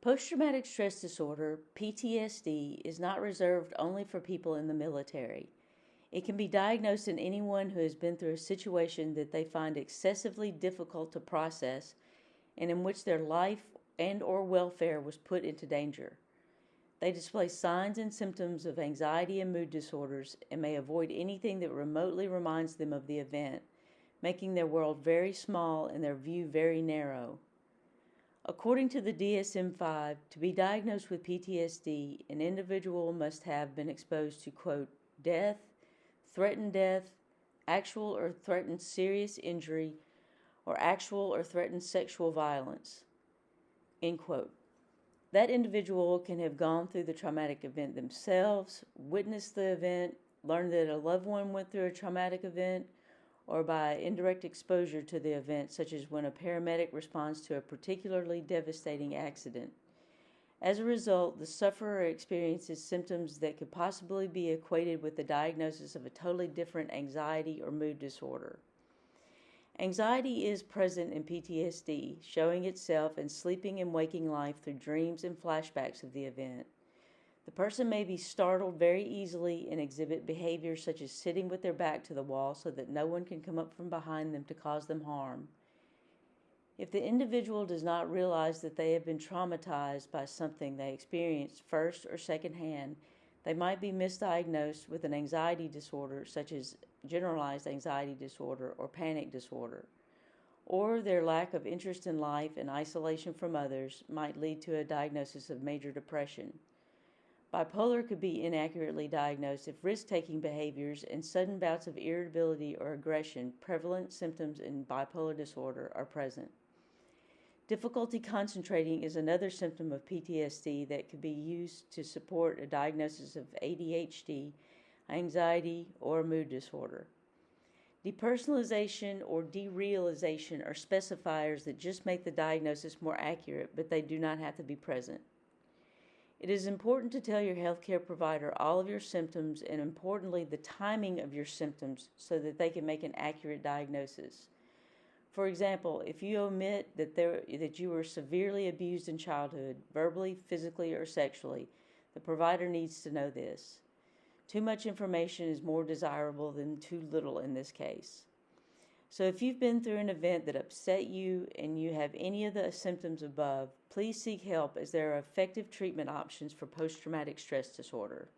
Post-traumatic stress disorder, PTSD, is not reserved only for people in the military. It can be diagnosed in anyone who has been through a situation that they find excessively difficult to process and in which their life and or welfare was put into danger. They display signs and symptoms of anxiety and mood disorders and may avoid anything that remotely reminds them of the event, making their world very small and their view very narrow. According to the DSM-5, to be diagnosed with PTSD, an individual must have been exposed to, quote, death, actual or threatened serious injury, or actual or threatened sexual violence, end quote. That individual can have gone through the traumatic event themselves, witnessed the event, learned that a loved one went through a traumatic event, or by indirect exposure to the event, such as when a paramedic responds to a particularly devastating accident. As a result, the sufferer experiences symptoms that could possibly be equated with the diagnosis of a totally different anxiety or mood disorder. Anxiety is present in PTSD, showing itself in sleeping and waking life through dreams and flashbacks of the event. The person may be startled very easily and exhibit behaviors such as sitting with their back to the wall so that no one can come up from behind them to cause them harm. If the individual does not realize that they have been traumatized by something they experienced first or second hand, they might be misdiagnosed with an anxiety disorder such as generalized anxiety disorder or panic disorder, or their lack of interest in life and isolation from others might lead to a diagnosis of major depression. Bipolar could be inaccurately diagnosed if risk-taking behaviors and sudden bouts of irritability or aggression, prevalent symptoms in bipolar disorder, are present. Difficulty concentrating is another symptom of PTSD that could be used to support a diagnosis of ADHD, anxiety, or mood disorder. Depersonalization or derealization are specifiers that just make the diagnosis more accurate, but they do not have to be present. It is important to tell your healthcare provider all of your symptoms and, importantly, the timing of your symptoms so that they can make an accurate diagnosis. For example, if you omit that you were severely abused in childhood, verbally, physically, or sexually, the provider needs to know this. Too much information is more desirable than too little in this case. So if you've been through an event that upset you and you have any of the symptoms above, please seek help as there are effective treatment options for post-traumatic stress disorder.